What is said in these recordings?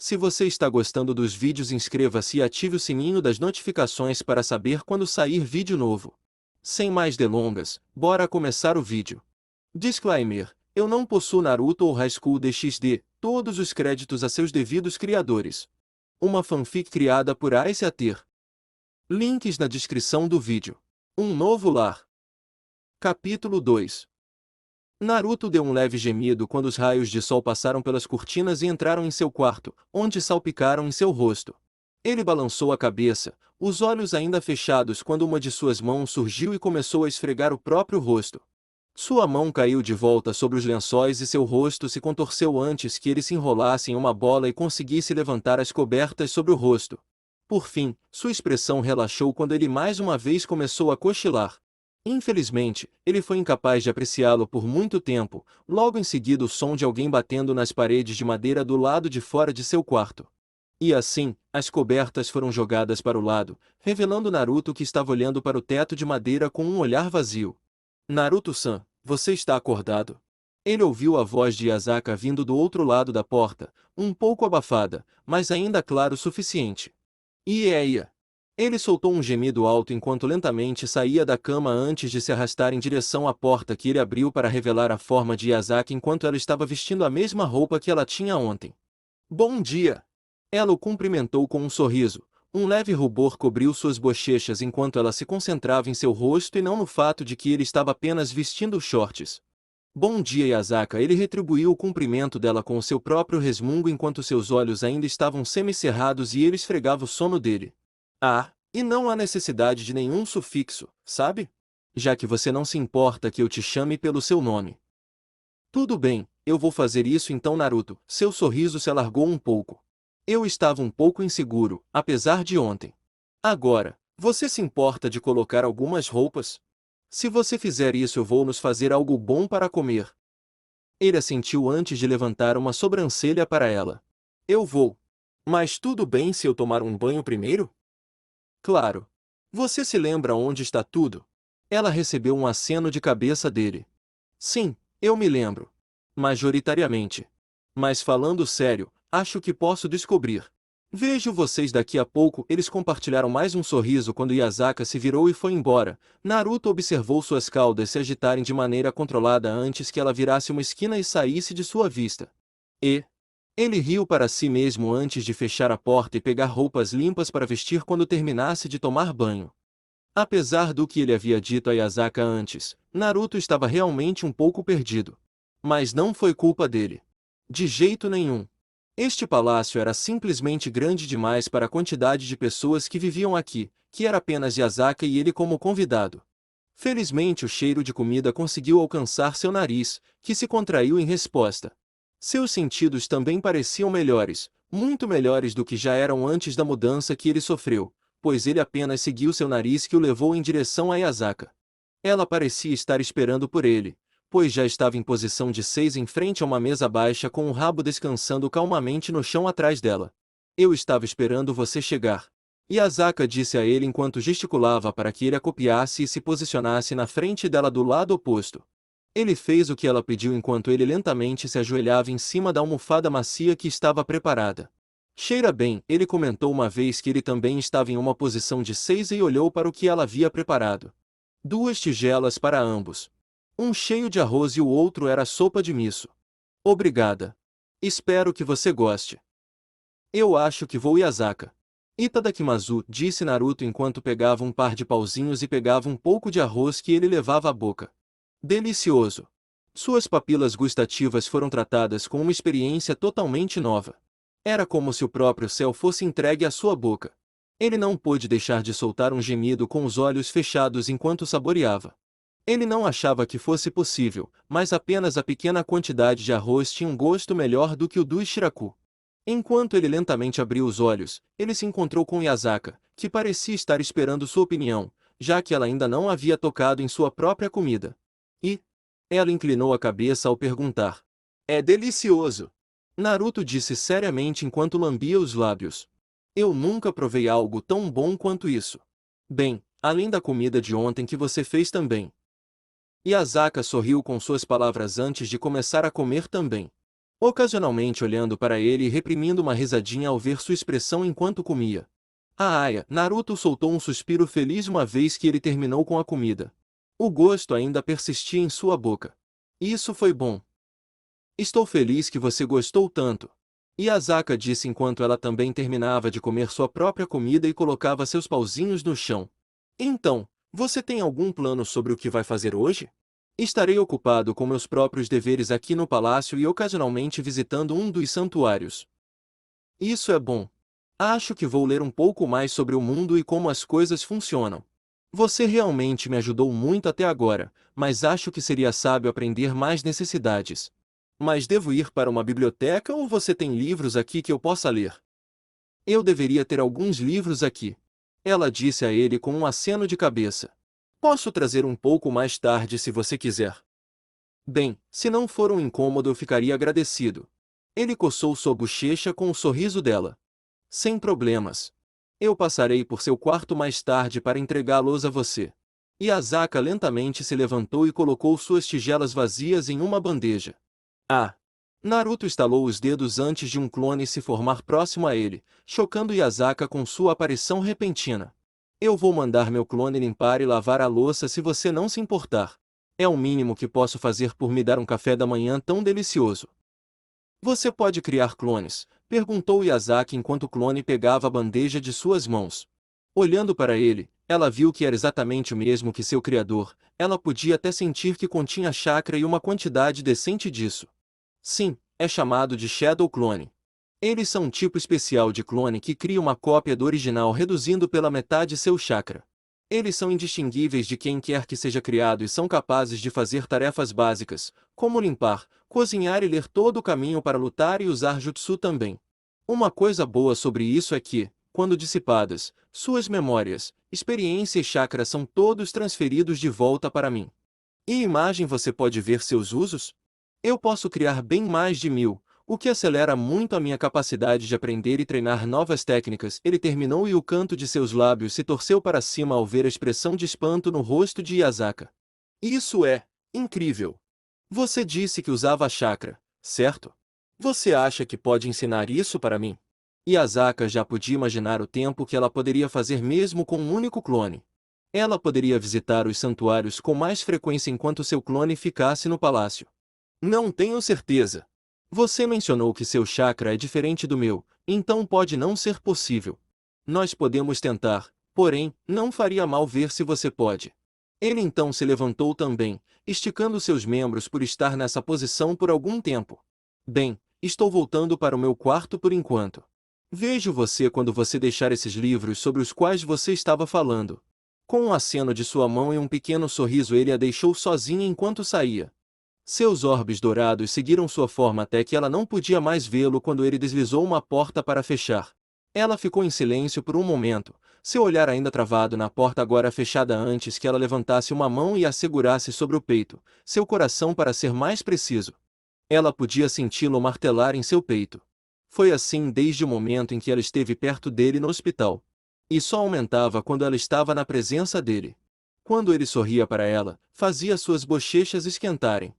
Se você está gostando dos vídeos, inscreva-se e ative o sininho das notificações para saber quando sair vídeo novo. Sem mais delongas, bora começar o vídeo. Disclaimer: eu não possuo Naruto ou High School DxD, todos os créditos a seus devidos criadores. Uma fanfic criada por Ice Ater. Links na descrição do vídeo. Um novo lar. Capítulo 2. Naruto deu um leve gemido quando os raios de sol passaram pelas cortinas e entraram em seu quarto, onde salpicaram em seu rosto. Ele balançou a cabeça, os olhos ainda fechados quando uma de suas mãos surgiu e começou a esfregar o próprio rosto. Sua mão caiu de volta sobre os lençóis e seu rosto se contorceu antes que ele se enrolasse em uma bola e conseguisse levantar as cobertas sobre o rosto. Por fim, sua expressão relaxou quando ele mais uma vez começou a cochilar. Infelizmente, ele foi incapaz de apreciá-lo por muito tempo, logo em seguida o som de alguém batendo nas paredes de madeira do lado de fora de seu quarto. E assim, as cobertas foram jogadas para o lado, revelando Naruto que estava olhando para o teto de madeira com um olhar vazio. Naruto-san, você está acordado? Ele ouviu a voz de Yasaka vindo do outro lado da porta, um pouco abafada, mas ainda claro o suficiente. Ieia! Ele soltou um gemido alto enquanto lentamente saía da cama antes de se arrastar em direção à porta que ele abriu para revelar a forma de Yasaka enquanto ela estava vestindo a mesma roupa que ela tinha ontem. Bom dia! Ela o cumprimentou com um sorriso. Um leve rubor cobriu suas bochechas enquanto ela se concentrava em seu rosto e não no fato de que ele estava apenas vestindo shorts. Bom dia, Yasaka. Ele retribuiu o cumprimento dela com o seu próprio resmungo enquanto seus olhos ainda estavam semicerrados e ele esfregava o sono dele. Ah, e não há necessidade de nenhum sufixo, sabe? Já que você não se importa que eu te chame pelo seu nome. Tudo bem, eu vou fazer isso então, Naruto. Seu sorriso se alargou um pouco. Eu estava um pouco inseguro, apesar de ontem. Agora, você se importa de colocar algumas roupas? Se você fizer isso, eu vou nos fazer algo bom para comer. Ele assentiu antes de levantar uma sobrancelha para ela. Eu vou. Mas tudo bem se eu tomar um banho primeiro? Claro. Você se lembra onde está tudo? Ela recebeu um aceno de cabeça dele. Sim, eu me lembro. Majoritariamente. Mas falando sério, acho que posso descobrir. Vejo vocês daqui a pouco. Eles compartilharam mais um sorriso quando Yasaka se virou e foi embora. Naruto observou suas caudas se agitarem de maneira controlada antes que ela virasse uma esquina e saísse de sua vista. Ele riu para si mesmo antes de fechar a porta e pegar roupas limpas para vestir quando terminasse de tomar banho. Apesar do que ele havia dito a Yasaka antes, Naruto estava realmente um pouco perdido. Mas não foi culpa dele. De jeito nenhum. Este palácio era simplesmente grande demais para a quantidade de pessoas que viviam aqui, que era apenas Yasaka e ele como convidado. Felizmente o cheiro de comida conseguiu alcançar seu nariz, que se contraiu em resposta. Seus sentidos também pareciam melhores, muito melhores do que já eram antes da mudança que ele sofreu, pois ele apenas seguiu seu nariz que o levou em direção a Yasaka. Ela parecia estar esperando por ele, pois já estava em posição de 6 em frente a uma mesa baixa com o rabo descansando calmamente no chão atrás dela. Eu estava esperando você chegar. Yasaka disse a ele enquanto gesticulava para que ele a copiasse e se posicionasse na frente dela do lado oposto. Ele fez o que ela pediu enquanto ele lentamente se ajoelhava em cima da almofada macia que estava preparada. Cheira bem, ele comentou uma vez que ele também estava em uma posição de 6 e olhou para o que ela havia preparado. 2 tigelas para ambos. Um cheio de arroz e o outro era sopa de miso. Obrigada. Espero que você goste. Eu acho que vou, Yasaka. Itadakimasu, disse Naruto enquanto pegava um par de pauzinhos e pegava um pouco de arroz que ele levava à boca. Delicioso. Suas papilas gustativas foram tratadas com uma experiência totalmente nova. Era como se o próprio céu fosse entregue à sua boca. Ele não pôde deixar de soltar um gemido com os olhos fechados enquanto saboreava. Ele não achava que fosse possível, mas apenas a pequena quantidade de arroz tinha um gosto melhor do que o do Ishiraku. Enquanto ele lentamente abriu os olhos, ele se encontrou com Yasaka, que parecia estar esperando sua opinião, já que ela ainda não havia tocado em sua própria comida. E? Ela inclinou a cabeça ao perguntar. É delicioso. Naruto disse seriamente enquanto lambia os lábios. Eu nunca provei algo tão bom quanto isso. Bem, além da comida de ontem que você fez também. Yasaka sorriu com suas palavras antes de começar a comer também. ocasionalmente olhando para ele e reprimindo uma risadinha ao ver sua expressão enquanto comia. Ah, Aya, Naruto soltou um suspiro feliz uma vez que ele terminou com a comida. O gosto ainda persistia em sua boca. Isso foi bom. Estou feliz que você gostou tanto. Asaka disse enquanto ela também terminava de comer sua própria comida e colocava seus pauzinhos no chão. Então, você tem algum plano sobre o que vai fazer hoje? Estarei ocupado com meus próprios deveres aqui no palácio e ocasionalmente visitando um dos santuários. Isso é bom. Acho que vou ler um pouco mais sobre o mundo e como as coisas funcionam. Você realmente me ajudou muito até agora, mas acho que seria sábio aprender mais necessidades. Mas devo ir para uma biblioteca ou você tem livros aqui que eu possa ler? Eu deveria ter alguns livros aqui. Ela disse a ele com um aceno de cabeça. Posso trazer um pouco mais tarde se você quiser. Bem, se não for um incômodo eu ficaria agradecido. Ele coçou sua bochecha com o sorriso dela. Sem problemas. Eu passarei por seu quarto mais tarde para entregá-los a você. Asaka lentamente se levantou e colocou suas tigelas vazias em uma bandeja. Ah! Naruto estalou os dedos antes de um clone se formar próximo a ele, chocando Asaka com sua aparição repentina. Eu vou mandar meu clone limpar e lavar a louça se você não se importar. É o mínimo que posso fazer por me dar um café da manhã tão delicioso. Você pode criar clones? Perguntou Asaka enquanto o clone pegava a bandeja de suas mãos. Olhando para ele, ela viu que era exatamente o mesmo que seu criador. Ela podia até sentir que continha chakra e uma quantidade decente disso. Sim, é chamado de Shadow Clone. Eles são um tipo especial de clone que cria uma cópia do original reduzindo pela metade seu chakra. Eles são indistinguíveis de quem quer que seja criado e são capazes de fazer tarefas básicas, como limpar, cozinhar e ler todo o caminho para lutar e usar jutsu também. Uma coisa boa sobre isso é que, quando dissipadas, suas memórias, experiência e chakra são todos transferidos de volta para mim. E imagem você pode ver seus usos? Eu posso criar bem mais de 1000, o que acelera muito a minha capacidade de aprender e treinar novas técnicas. Ele terminou e o canto de seus lábios se torceu para cima ao ver a expressão de espanto no rosto de Asaka. Isso é incrível! Você disse que usava chakra, certo? Você acha que pode ensinar isso para mim? Asaka já podia imaginar o tempo que ela poderia fazer mesmo com um único clone. Ela poderia visitar os santuários com mais frequência enquanto seu clone ficasse no palácio. Não tenho certeza. Você mencionou que seu chakra é diferente do meu, então pode não ser possível. Nós podemos tentar, porém, não faria mal ver se você pode. Ele então se levantou também, esticando seus membros por estar nessa posição por algum tempo. Bem, estou voltando para o meu quarto por enquanto. Vejo você quando você deixar esses livros sobre os quais você estava falando. Com um aceno de sua mão e um pequeno sorriso ele a deixou sozinha enquanto saía. Seus orbes dourados seguiram sua forma até que ela não podia mais vê-lo quando ele deslizou uma porta para fechar. Ela ficou em silêncio por um momento, seu olhar ainda travado na porta agora fechada antes que ela levantasse uma mão e a segurasse sobre o peito, seu coração para ser mais preciso. Ela podia senti-lo martelar em seu peito. Foi assim desde o momento em que ela esteve perto dele no hospital. E só aumentava quando ela estava na presença dele. Quando ele sorria para ela, fazia suas bochechas esquentarem.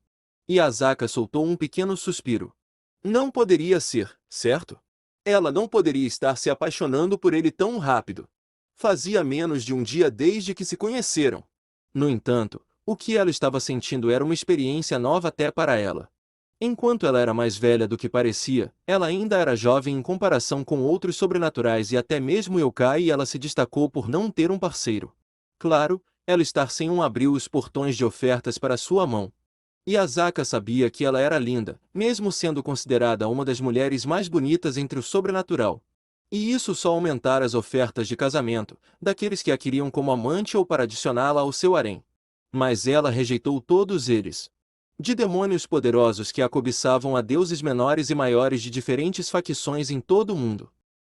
Asaka soltou um pequeno suspiro. Não poderia ser, certo? Ela não poderia estar se apaixonando por ele tão rápido. Fazia menos de um dia desde que se conheceram. No entanto, o que ela estava sentindo era uma experiência nova até para ela. Enquanto ela era mais velha do que parecia, ela ainda era jovem em comparação com outros sobrenaturais e até mesmo yokai e ela se destacou por não ter um parceiro. Claro, ela estar sem um abriu os portões de ofertas para sua mão. Asaka sabia que ela era linda, mesmo sendo considerada uma das mulheres mais bonitas entre o sobrenatural. E isso só aumentara as ofertas de casamento, daqueles que a queriam como amante ou para adicioná-la ao seu harém. Mas ela rejeitou todos eles. De demônios poderosos que a cobiçavam a deuses menores e maiores de diferentes facções em todo o mundo.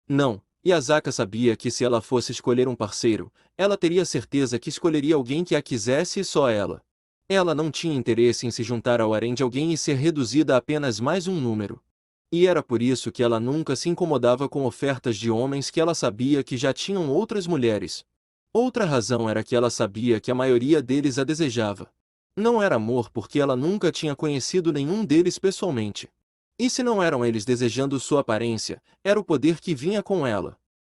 Não, Asaka sabia que se ela fosse escolher um parceiro, ela teria certeza que escolheria alguém que a quisesse e só ela. Ela não tinha interesse em se juntar ao harém de alguém e ser reduzida a apenas mais um número. E era por isso que ela nunca se incomodava com ofertas de homens que ela sabia que já tinham outras mulheres. Outra razão era que ela sabia que a maioria deles a desejava. Não era amor porque ela nunca tinha conhecido nenhum deles pessoalmente. E se não eram eles desejando sua aparência, era o poder que vinha com ela.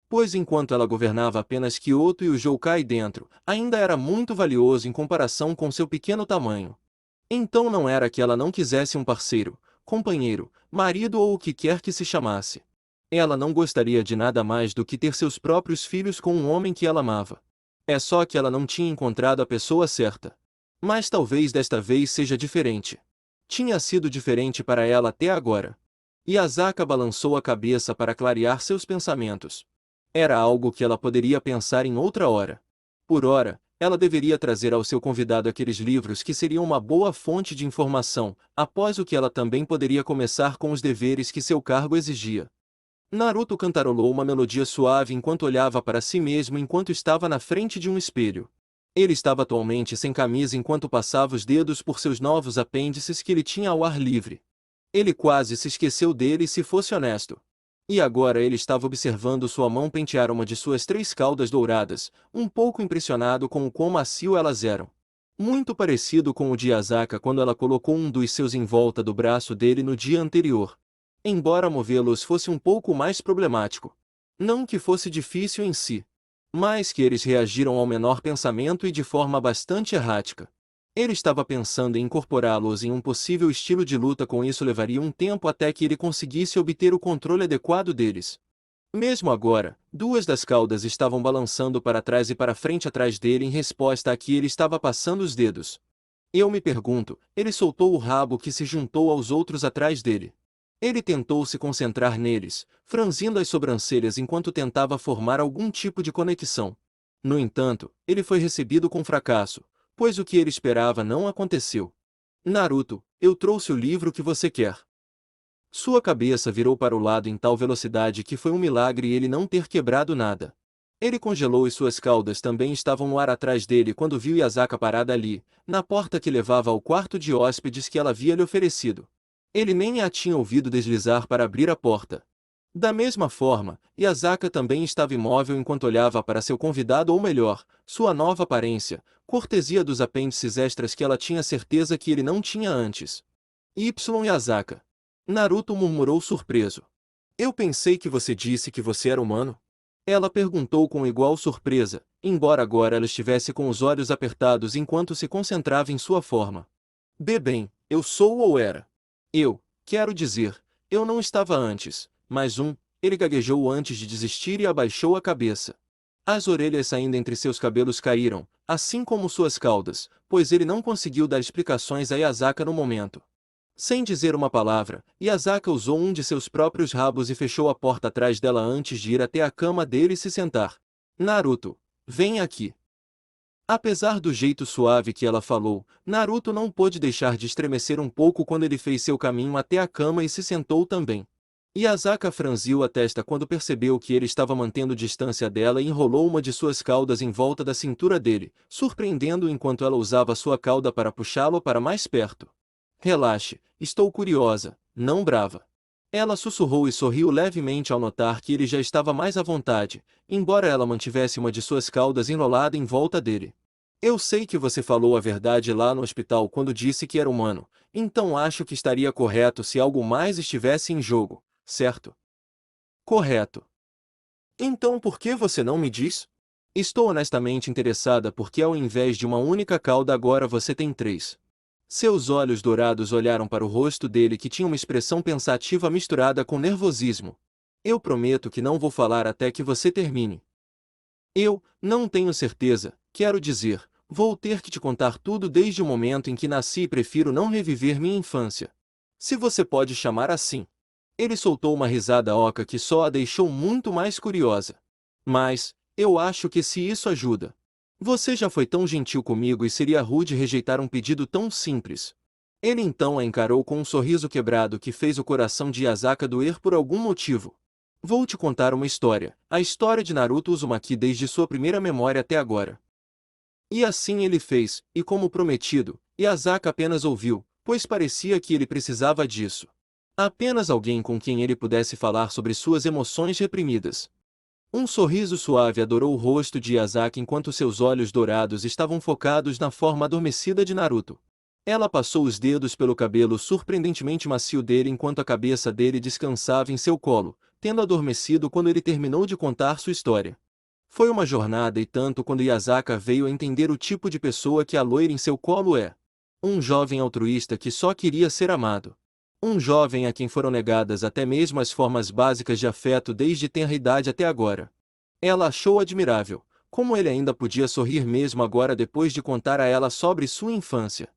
Pois enquanto ela governava apenas Kyoto e o Joukai dentro, ainda era muito valioso em comparação com seu pequeno tamanho. Então não era que ela não quisesse um parceiro, companheiro, marido ou o que quer que se chamasse. Ela não gostaria de nada mais do que ter seus próprios filhos com um homem que ela amava. É só que ela não tinha encontrado a pessoa certa. Mas talvez desta vez seja diferente. Tinha sido diferente para ela até agora. E Asaka balançou a cabeça para clarear seus pensamentos. Era algo que ela poderia pensar em outra hora. Por ora, ela deveria trazer ao seu convidado aqueles livros que seriam uma boa fonte de informação, após o que ela também poderia começar com os deveres que seu cargo exigia. Naruto cantarolou uma melodia suave enquanto olhava para si mesmo enquanto estava na frente de um espelho. Ele estava atualmente sem camisa enquanto passava os dedos por seus novos apêndices que ele tinha ao ar livre. Ele quase se esqueceu dele se fosse honesto. E agora ele estava observando sua mão pentear uma de suas 3 caudas douradas, um pouco impressionado com o quão macio elas eram. Muito parecido com o de Asaka quando ela colocou um dos seus em volta do braço dele no dia anterior. Embora movê-los fosse um pouco mais problemático. Não que fosse difícil em si, mas que eles reagiram ao menor pensamento e de forma bastante errática. Ele estava pensando em incorporá-los em um possível estilo de luta, com isso levaria um tempo até que ele conseguisse obter o controle adequado deles. Mesmo agora, 2 das caudas estavam balançando para trás e para frente atrás dele em resposta a que ele estava passando os dedos. Eu me pergunto, ele soltou o rabo que se juntou aos outros atrás dele. Ele tentou se concentrar neles, franzindo as sobrancelhas enquanto tentava formar algum tipo de conexão. No entanto, ele foi recebido com fracasso, pois o que ele esperava não aconteceu. Naruto, eu trouxe o livro que você quer. Sua cabeça virou para o lado em tal velocidade que foi um milagre ele não ter quebrado nada. Ele congelou e suas caudas também estavam no ar atrás dele quando viu Yasaka parada ali, na porta que levava ao quarto de hóspedes que ela havia lhe oferecido. Ele nem a tinha ouvido deslizar para abrir a porta. Da mesma forma, Yasaka também estava imóvel enquanto olhava para seu convidado, ou melhor, sua nova aparência, cortesia dos apêndices extras que ela tinha certeza que ele não tinha antes. Yasaka. Naruto murmurou surpreso. Eu pensei que você disse que você era humano? Ela perguntou com igual surpresa, embora agora ela estivesse com os olhos apertados enquanto se concentrava em sua forma. Bem, eu sou ou era? Quero dizer, eu não estava antes, mas ele gaguejou antes de desistir e abaixou a cabeça. As orelhas saindo entre seus cabelos caíram, assim como suas caudas, pois ele não conseguiu dar explicações a Yasaka no momento. Sem dizer uma palavra, Yasaka usou um de seus próprios rabos e fechou a porta atrás dela antes de ir até a cama dele e se sentar. Naruto, vem aqui. Apesar do jeito suave que ela falou, Naruto não pôde deixar de estremecer um pouco quando ele fez seu caminho até a cama e se sentou também. Yasaka franziu a testa quando percebeu que ele estava mantendo distância dela e enrolou uma de suas caudas em volta da cintura dele, surpreendendo-o enquanto ela usava sua cauda para puxá-lo para mais perto. Relaxe, estou curiosa, não brava. Ela sussurrou e sorriu levemente ao notar que ele já estava mais à vontade, embora ela mantivesse uma de suas caudas enrolada em volta dele. Eu sei que você falou a verdade lá no hospital quando disse que era humano, então acho que estaria correto se algo mais estivesse em jogo, certo? Correto. Então por que você não me diz? Estou honestamente interessada porque ao invés de uma única cauda agora você tem 3. Seus olhos dourados olharam para o rosto dele que tinha uma expressão pensativa misturada com nervosismo. Eu prometo que não vou falar até que você termine. Eu não tenho certeza, quero dizer, vou ter que te contar tudo desde o momento em que nasci e prefiro não reviver minha infância. Se você pode chamar assim. Ele soltou uma risada oca que só a deixou muito mais curiosa. Mas, eu acho que se isso ajuda. Você já foi tão gentil comigo e seria rude rejeitar um pedido tão simples. Ele então a encarou com um sorriso quebrado que fez o coração de Yasaka doer por algum motivo. Vou te contar uma história, a história de Naruto Uzumaki desde sua primeira memória até agora. E assim ele fez, e como prometido, Yasaka apenas ouviu, pois parecia que ele precisava disso. Apenas alguém com quem ele pudesse falar sobre suas emoções reprimidas. Um sorriso suave adorou o rosto de Yasaka enquanto seus olhos dourados estavam focados na forma adormecida de Naruto. Ela passou os dedos pelo cabelo surpreendentemente macio dele enquanto a cabeça dele descansava em seu colo, tendo adormecido quando ele terminou de contar sua história. Foi uma jornada e tanto quando Yasaka veio a entender o tipo de pessoa que a loira em seu colo é. Um jovem altruísta que só queria ser amado. Um jovem a quem foram negadas até mesmo as formas básicas de afeto desde tenra idade até agora. Ela achou admirável como ele ainda podia sorrir mesmo agora depois de contar a ela sobre sua infância.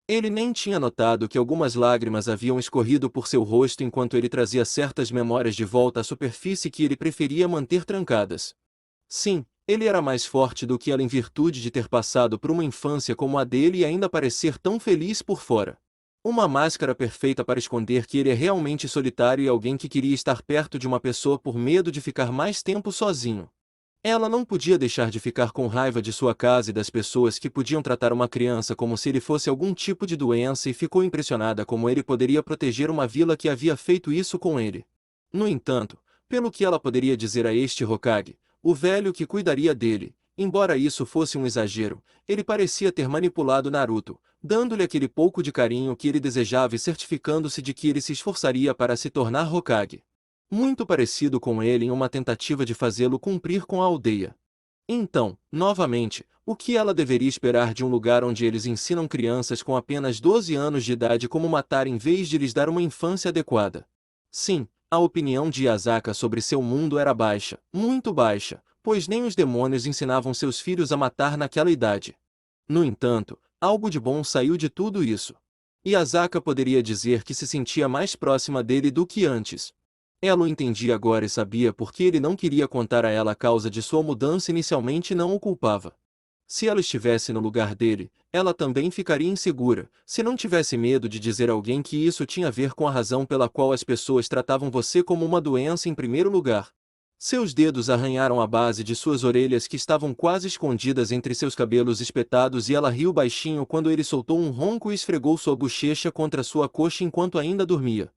Ele nem tinha notado que algumas lágrimas haviam escorrido por seu rosto enquanto ele trazia certas memórias de volta à superfície que ele preferia manter trancadas. Sim, ele era mais forte do que ela em virtude de ter passado por uma infância como a dele e ainda parecer tão feliz por fora. Uma máscara perfeita para esconder que ele é realmente solitário e alguém que queria estar perto de uma pessoa por medo de ficar mais tempo sozinho. Ela não podia deixar de ficar com raiva de sua casa e das pessoas que podiam tratar uma criança como se ele fosse algum tipo de doença e ficou impressionada como ele poderia proteger uma vila que havia feito isso com ele. No entanto, pelo que ela poderia dizer a este Hokage, o velho que cuidaria dele, embora isso fosse um exagero, ele parecia ter manipulado Naruto, dando-lhe aquele pouco de carinho que ele desejava e certificando-se de que ele se esforçaria para se tornar Hokage. Muito parecido com ele em uma tentativa de fazê-lo cumprir com a aldeia. Então, novamente, o que ela deveria esperar de um lugar onde eles ensinam crianças com apenas 12 anos de idade como matar em vez de lhes dar uma infância adequada? Sim, a opinião de Yasaka sobre seu mundo era baixa, muito baixa, pois nem os demônios ensinavam seus filhos a matar naquela idade. No entanto, algo de bom saiu de tudo isso. Yasaka poderia dizer que se sentia mais próxima dele do que antes. Ela o entendia agora e sabia por que ele não queria contar a ela a causa de sua mudança inicialmente não o culpava. Se ela estivesse no lugar dele, ela também ficaria insegura, se não tivesse medo de dizer a alguém que isso tinha a ver com a razão pela qual as pessoas tratavam você como uma doença em primeiro lugar. Seus dedos arranharam a base de suas orelhas que estavam quase escondidas entre seus cabelos espetados e ela riu baixinho quando ele soltou um ronco e esfregou sua bochecha contra sua coxa enquanto ainda dormia.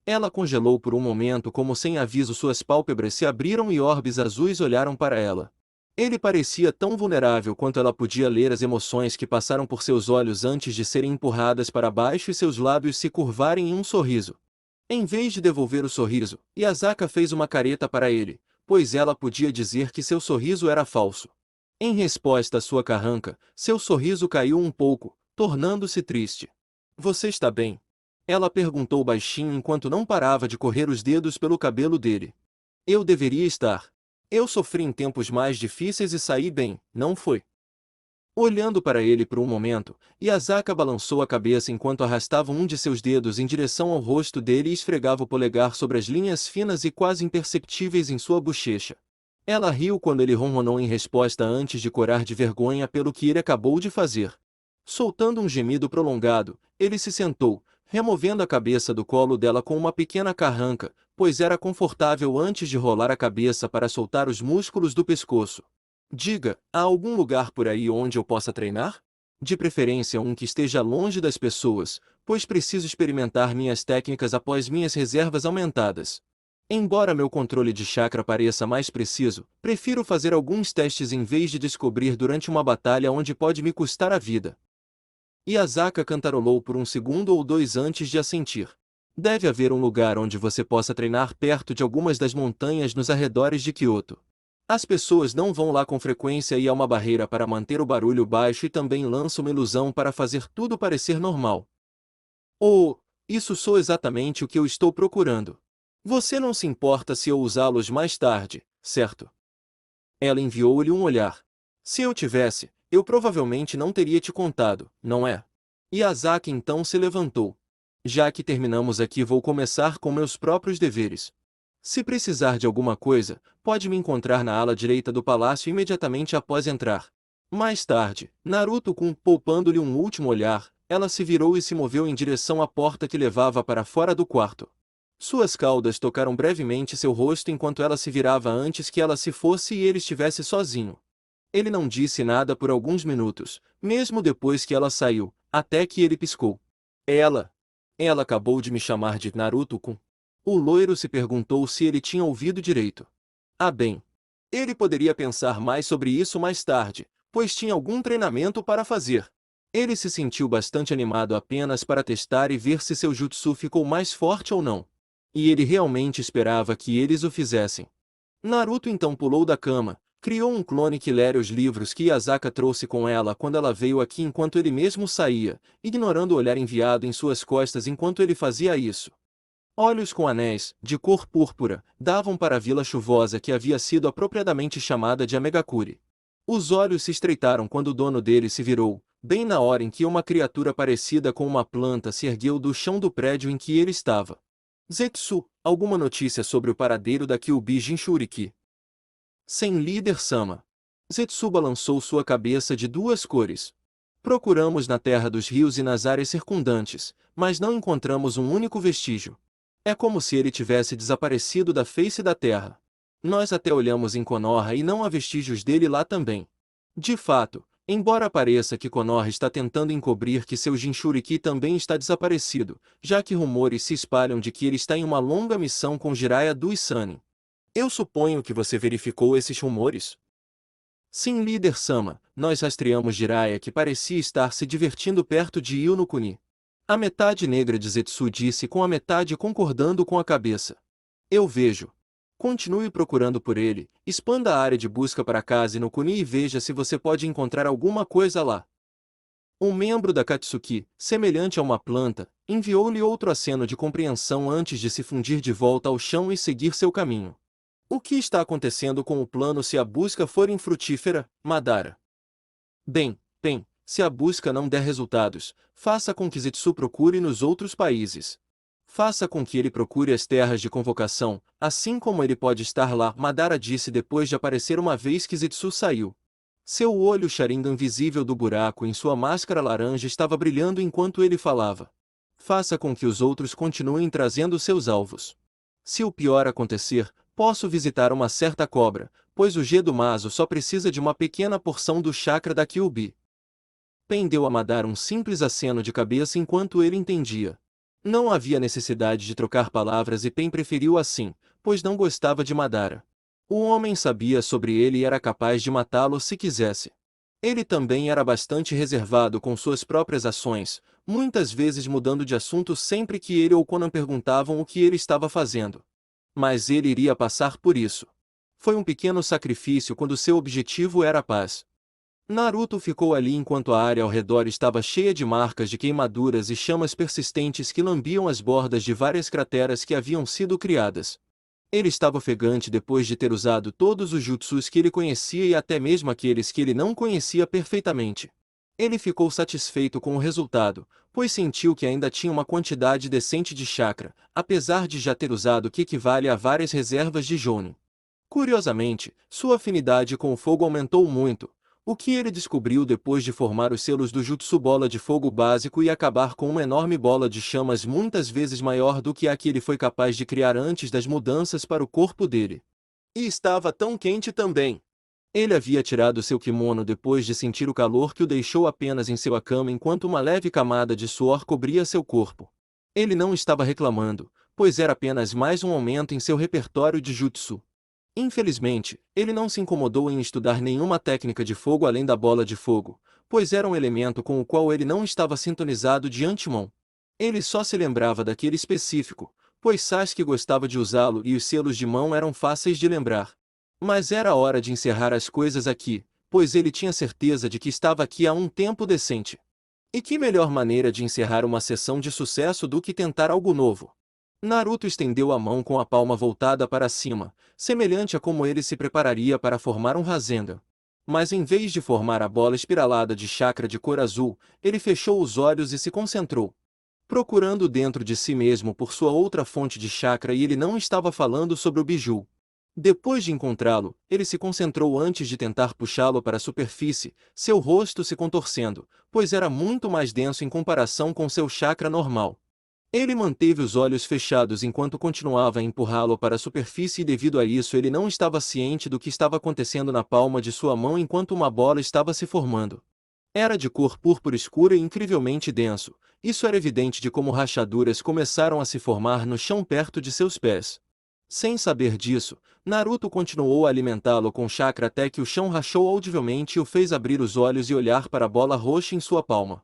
Ela congelou por um momento como sem aviso suas pálpebras se abriram e orbes azuis olharam para ela. Ele parecia tão vulnerável quanto ela podia ler as emoções que passaram por seus olhos antes de serem empurradas para baixo e seus lábios se curvarem em um sorriso. Em vez de devolver o sorriso, Yasaka fez uma careta para ele, pois ela podia dizer que seu sorriso era falso. Em resposta à sua carranca, seu sorriso caiu um pouco, tornando-se triste. Você está bem? Ela perguntou baixinho enquanto não parava de correr os dedos pelo cabelo dele. Eu deveria estar. Eu sofri em tempos mais difíceis e saí bem, não foi? Olhando para ele por um momento, Yasaka balançou a cabeça enquanto arrastava um de seus dedos em direção ao rosto dele e esfregava o polegar sobre as linhas finas e quase imperceptíveis em sua bochecha. Ela riu quando ele ronronou em resposta antes de corar de vergonha pelo que ele acabou de fazer. Soltando um gemido prolongado, ele se sentou, removendo a cabeça do colo dela com uma pequena carranca, pois era confortável antes de rolar a cabeça para soltar os músculos do pescoço. Diga, há algum lugar por aí onde eu possa treinar? De preferência um que esteja longe das pessoas, pois preciso experimentar minhas técnicas após minhas reservas aumentadas. Embora meu controle de chakra pareça mais preciso, prefiro fazer alguns testes em vez de descobrir durante uma batalha onde pode me custar a vida. Yasaka cantarolou por um segundo ou dois antes de assentir. Deve haver um lugar onde você possa treinar perto de algumas das montanhas nos arredores de Kyoto. As pessoas não vão lá com frequência e há uma barreira para manter o barulho baixo e também lança uma ilusão para fazer tudo parecer normal. Oh, isso sou exatamente o que eu estou procurando. Você não se importa se eu usá-los mais tarde, certo? Ela enviou-lhe um olhar. Se eu tivesse, eu provavelmente não teria te contado, não é? Yasaki então se levantou. Já que terminamos aqui, vou começar com meus próprios deveres. Se precisar de alguma coisa, pode me encontrar na ala direita do palácio imediatamente após entrar. Mais tarde, Naruto-kun poupando-lhe um último olhar, ela se virou e se moveu em direção à porta que levava para fora do quarto. Suas caudas tocaram brevemente seu rosto enquanto ela se virava antes que ela se fosse e ele estivesse sozinho. Ele não disse nada por alguns minutos, mesmo depois que ela saiu, até que ele piscou. Ela acabou de me chamar de Naruto-kun. O loiro se perguntou se ele tinha ouvido direito. Ah bem. Ele poderia pensar mais sobre isso mais tarde, pois tinha algum treinamento para fazer. Ele se sentiu bastante animado apenas para testar e ver se seu jutsu ficou mais forte ou não. E ele realmente esperava que eles o fizessem. Naruto então pulou da cama, criou um clone que lera os livros que Yasaka trouxe com ela quando ela veio aqui enquanto ele mesmo saía, ignorando o olhar enviado em suas costas enquanto ele fazia isso. Olhos com anéis, de cor púrpura, davam para a vila chuvosa que havia sido apropriadamente chamada de Amegakure. Os olhos se estreitaram quando o dono dele se virou, bem na hora em que uma criatura parecida com uma planta se ergueu do chão do prédio em que ele estava. Zetsu, alguma notícia sobre o paradeiro da Kyuubi Jinchuriki? Sem líder Sama. Zetsu balançou sua cabeça de duas cores. Procuramos na terra dos rios e nas áreas circundantes, mas não encontramos um único vestígio. É como se ele tivesse desaparecido da face da terra. Nós até olhamos em Konoha e não há vestígios dele lá também. De fato, embora pareça que Konoha está tentando encobrir que seu Jinchuriki também está desaparecido, já que rumores se espalham de que ele está em uma longa missão com Jiraiya do Issanin. Eu suponho que você verificou esses rumores? Sim, líder Sama, nós rastreamos Jiraiya que parecia estar se divertindo perto de Io no Kuni. A metade negra de Zetsu disse com a metade concordando com a cabeça. Eu vejo. Continue procurando por ele, expanda a área de busca para Kaze no Kuni e veja se você pode encontrar alguma coisa lá. Um membro da Katsuki, semelhante a uma planta, enviou-lhe outro aceno de compreensão antes de se fundir de volta ao chão e seguir seu caminho. O que está acontecendo com o plano se a busca for infrutífera, Madara? Bem, se a busca não der resultados, faça com que Zetsu procure nos outros países. Faça com que ele procure as terras de convocação, assim como ele pode estar lá, Madara disse depois de aparecer uma vez que Zetsu saiu. Seu olho Sharingan visível do buraco em sua máscara laranja estava brilhando enquanto ele falava. Faça com que os outros continuem trazendo seus alvos. Se o pior acontecer, posso visitar uma certa cobra, pois o Gedo-Mazo só precisa de uma pequena porção do chakra da Kyuubi. Pen deu a Madara um simples aceno de cabeça enquanto ele entendia. Não havia necessidade de trocar palavras e Pen preferiu assim, pois não gostava de Madara. O homem sabia sobre ele e era capaz de matá-lo se quisesse. Ele também era bastante reservado com suas próprias ações, muitas vezes mudando de assunto sempre que ele ou Conan perguntavam o que ele estava fazendo. Mas ele iria passar por isso. Foi um pequeno sacrifício quando seu objetivo era a paz. Naruto ficou ali enquanto a área ao redor estava cheia de marcas de queimaduras e chamas persistentes que lambiam as bordas de várias crateras que haviam sido criadas. Ele estava ofegante depois de ter usado todos os jutsus que ele conhecia e até mesmo aqueles que ele não conhecia perfeitamente. Ele ficou satisfeito com o resultado, pois sentiu que ainda tinha uma quantidade decente de chakra, apesar de já ter usado o que equivale a várias reservas de Jounin. Curiosamente, sua afinidade com o fogo aumentou muito, o que ele descobriu depois de formar os selos do Jutsu Bola de Fogo básico e acabar com uma enorme bola de chamas muitas vezes maior do que a que ele foi capaz de criar antes das mudanças para o corpo dele. E estava tão quente também. Ele havia tirado seu kimono depois de sentir o calor que o deixou apenas em sua cama enquanto uma leve camada de suor cobria seu corpo. Ele não estava reclamando, pois era apenas mais um aumento em seu repertório de jutsu. Infelizmente, ele não se incomodou em estudar nenhuma técnica de fogo além da bola de fogo, pois era um elemento com o qual ele não estava sintonizado de antemão. Ele só se lembrava daquele específico, pois Sasuke gostava de usá-lo e os selos de mão eram fáceis de lembrar. Mas era hora de encerrar as coisas aqui, pois ele tinha certeza de que estava aqui há um tempo decente. E que melhor maneira de encerrar uma sessão de sucesso do que tentar algo novo? Naruto estendeu a mão com a palma voltada para cima, semelhante a como ele se prepararia para formar um Rasengan. Mas em vez de formar a bola espiralada de chakra de cor azul, ele fechou os olhos e se concentrou. Procurando dentro de si mesmo por sua outra fonte de chakra e ele não estava falando sobre o biju. Depois de encontrá-lo, ele se concentrou antes de tentar puxá-lo para a superfície, seu rosto se contorcendo, pois era muito mais denso em comparação com seu chakra normal. Ele manteve os olhos fechados enquanto continuava a empurrá-lo para a superfície e devido a isso ele não estava ciente do que estava acontecendo na palma de sua mão enquanto uma bola estava se formando. Era de cor púrpura escura e incrivelmente denso, isso era evidente de como rachaduras começaram a se formar no chão perto de seus pés. Sem saber disso, Naruto continuou a alimentá-lo com chakra até que o chão rachou audivelmente e o fez abrir os olhos e olhar para a bola roxa em sua palma.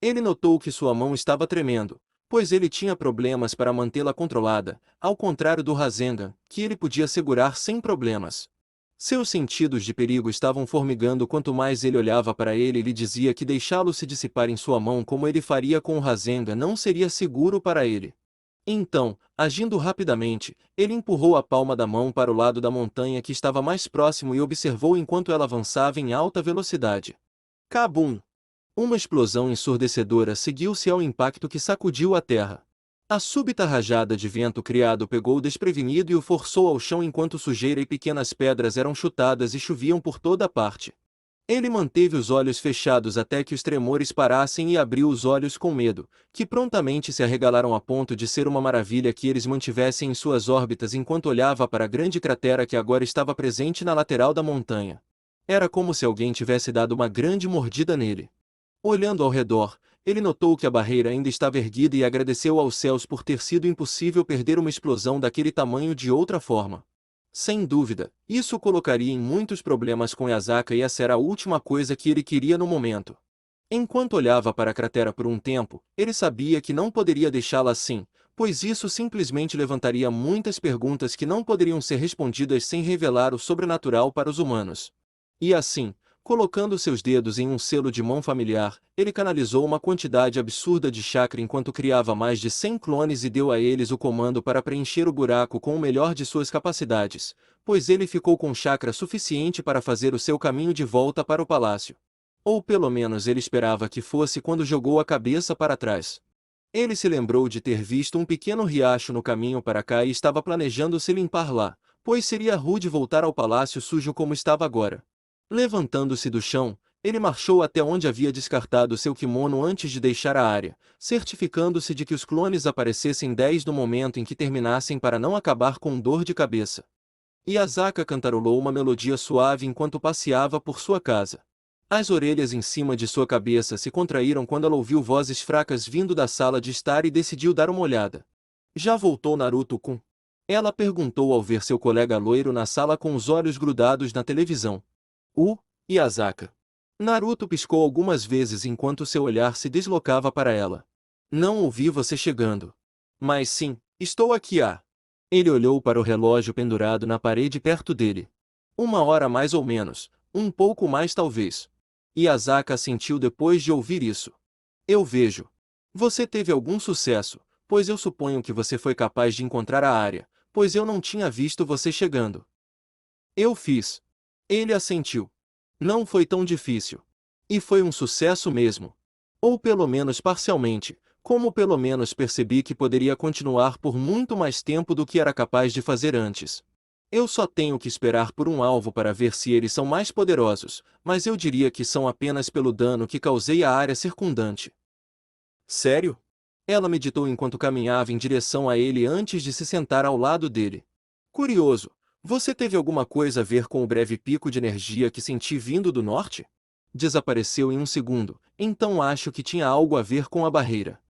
Ele notou que sua mão estava tremendo, pois ele tinha problemas para mantê-la controlada, ao contrário do Rasengan, que ele podia segurar sem problemas. Seus sentidos de perigo estavam formigando quanto mais ele olhava para ele e lhe dizia que deixá-lo se dissipar em sua mão como ele faria com o Rasengan não seria seguro para ele. Então, agindo rapidamente, ele empurrou a palma da mão para o lado da montanha que estava mais próximo e observou enquanto ela avançava em alta velocidade. Cabum! Uma explosão ensurdecedora seguiu-se ao impacto que sacudiu a terra. A súbita rajada de vento criado pegou o desprevenido e o forçou ao chão enquanto sujeira e pequenas pedras eram chutadas e choviam por toda parte. Ele manteve os olhos fechados até que os tremores parassem e abriu os olhos com medo, que prontamente se arregalaram a ponto de ser uma maravilha que eles mantivessem em suas órbitas enquanto olhava para a grande cratera que agora estava presente na lateral da montanha. Era como se alguém tivesse dado uma grande mordida nele. Olhando ao redor, ele notou que a barreira ainda estava erguida e agradeceu aos céus por ter sido impossível perder uma explosão daquele tamanho de outra forma. Sem dúvida, isso o colocaria em muitos problemas com Yasaka e essa era a última coisa que ele queria no momento. Enquanto olhava para a cratera por um tempo, ele sabia que não poderia deixá-la assim, pois isso simplesmente levantaria muitas perguntas que não poderiam ser respondidas sem revelar o sobrenatural para os humanos. E assim, colocando seus dedos em um selo de mão familiar, ele canalizou uma quantidade absurda de chakra enquanto criava mais de 100 clones e deu a eles o comando para preencher o buraco com o melhor de suas capacidades, pois ele ficou com chakra suficiente para fazer o seu caminho de volta para o palácio. Ou pelo menos ele esperava que fosse quando jogou a cabeça para trás. Ele se lembrou de ter visto um pequeno riacho no caminho para cá e estava planejando se limpar lá, pois seria rude voltar ao palácio sujo como estava agora. Levantando-se do chão, ele marchou até onde havia descartado seu kimono antes de deixar a área, certificando-se de que os clones aparecessem 10 no momento em que terminassem para não acabar com dor de cabeça. Yasaka cantarolou uma melodia suave enquanto passeava por sua casa. As orelhas em cima de sua cabeça se contraíram quando ela ouviu vozes fracas vindo da sala de estar e decidiu dar uma olhada. Já voltou Naruto-kun? Ela perguntou ao ver seu colega loiro na sala com os olhos grudados na televisão. Yasaka. Naruto piscou algumas vezes enquanto seu olhar se deslocava para ela. Não ouvi você chegando. Mas sim, estou aqui. Ele olhou para o relógio pendurado na parede perto dele. 1 hora mais ou menos, um pouco mais talvez. Yasaka assentiu depois de ouvir isso. Eu vejo. Você teve algum sucesso, pois eu suponho que você foi capaz de encontrar a área, pois eu não tinha visto você chegando. Eu fiz. Ele assentiu. Não foi tão difícil. E foi um sucesso mesmo. Ou pelo menos parcialmente, como pelo menos percebi que poderia continuar por muito mais tempo do que era capaz de fazer antes. Eu só tenho que esperar por um alvo para ver se eles são mais poderosos, mas eu diria que são apenas pelo dano que causei à área circundante. Sério? Ela meditou enquanto caminhava em direção a ele antes de se sentar ao lado dele. Curioso. Você teve alguma coisa a ver com o breve pico de energia que senti vindo do norte? Desapareceu em um segundo, então acho que tinha algo a ver com a barreira.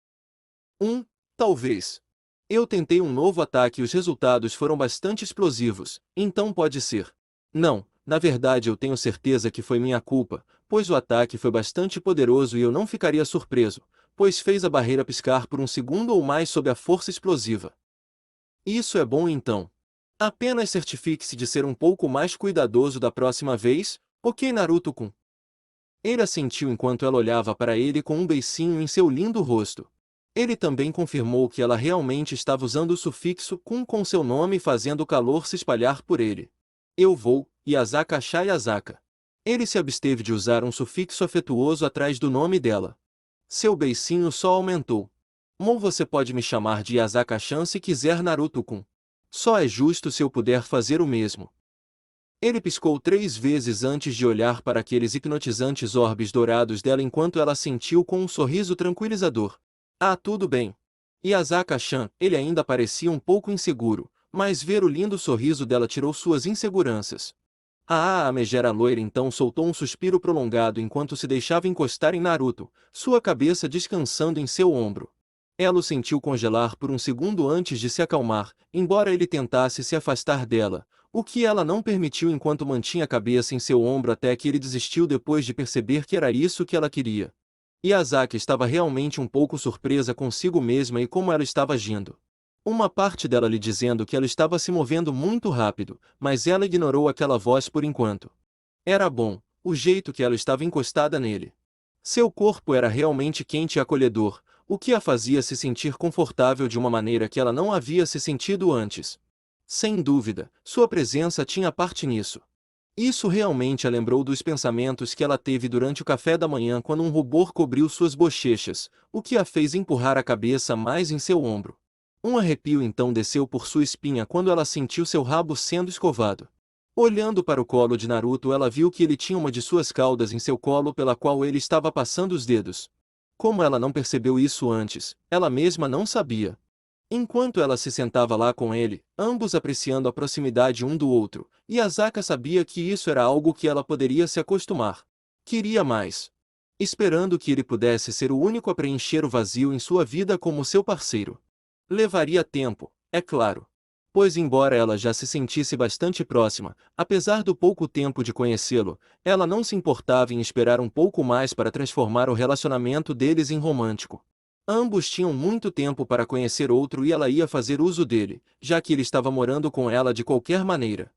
Talvez. Eu tentei um novo ataque e os resultados foram bastante explosivos, então pode ser. Não, na verdade eu tenho certeza que foi minha culpa, pois o ataque foi bastante poderoso e eu não ficaria surpreso, pois fez a barreira piscar por um segundo ou mais sob a força explosiva. Isso é bom então. Apenas certifique-se de ser um pouco mais cuidadoso da próxima vez, ok Naruto-kun? Ele assentiu enquanto ela olhava para ele com um beicinho em seu lindo rosto. Ele também confirmou que ela realmente estava usando o sufixo kun com seu nome fazendo o calor se espalhar por ele. Eu vou, Yasaka-cha Yasaka. Ele se absteve de usar um sufixo afetuoso atrás do nome dela. Seu beicinho só aumentou. Você pode me chamar de Yasaka-chan se quiser Naruto-kun. Só é justo se eu puder fazer o mesmo. Ele piscou 3 vezes antes de olhar para aqueles hipnotizantes orbes dourados dela enquanto ela sentiu com um sorriso tranquilizador. Tudo bem. Yasaka-chan, ele ainda parecia um pouco inseguro, mas ver o lindo sorriso dela tirou suas inseguranças. A megera loira então soltou um suspiro prolongado enquanto se deixava encostar em Naruto, sua cabeça descansando em seu ombro. Ela o sentiu congelar por um segundo antes de se acalmar, embora ele tentasse se afastar dela, o que ela não permitiu enquanto mantinha a cabeça em seu ombro até que ele desistiu depois de perceber que era isso que ela queria. Yazaki estava realmente um pouco surpresa consigo mesma e como ela estava agindo. Uma parte dela lhe dizendo que ela estava se movendo muito rápido, mas ela ignorou aquela voz por enquanto. Era bom, o jeito que ela estava encostada nele. Seu corpo era realmente quente e acolhedor, o que a fazia se sentir confortável de uma maneira que ela não havia se sentido antes. Sem dúvida, sua presença tinha parte nisso. Isso realmente a lembrou dos pensamentos que ela teve durante o café da manhã quando um rubor cobriu suas bochechas, o que a fez empurrar a cabeça mais em seu ombro. Um arrepio então desceu por sua espinha quando ela sentiu seu rabo sendo escovado. Olhando para o colo de Naruto, ela viu que ele tinha uma de suas caudas em seu colo pela qual ele estava passando os dedos. Como ela não percebeu isso antes, ela mesma não sabia. Enquanto ela se sentava lá com ele, ambos apreciando a proximidade um do outro, Yazaka sabia que isso era algo que ela poderia se acostumar. Queria mais. Esperando que ele pudesse ser o único a preencher o vazio em sua vida como seu parceiro. Levaria tempo, é claro. Pois embora ela já se sentisse bastante próxima, apesar do pouco tempo de conhecê-lo, ela não se importava em esperar um pouco mais para transformar o relacionamento deles em romântico. Ambos tinham muito tempo para conhecer outro e ela ia fazer uso dele, já que ele estava morando com ela de qualquer maneira.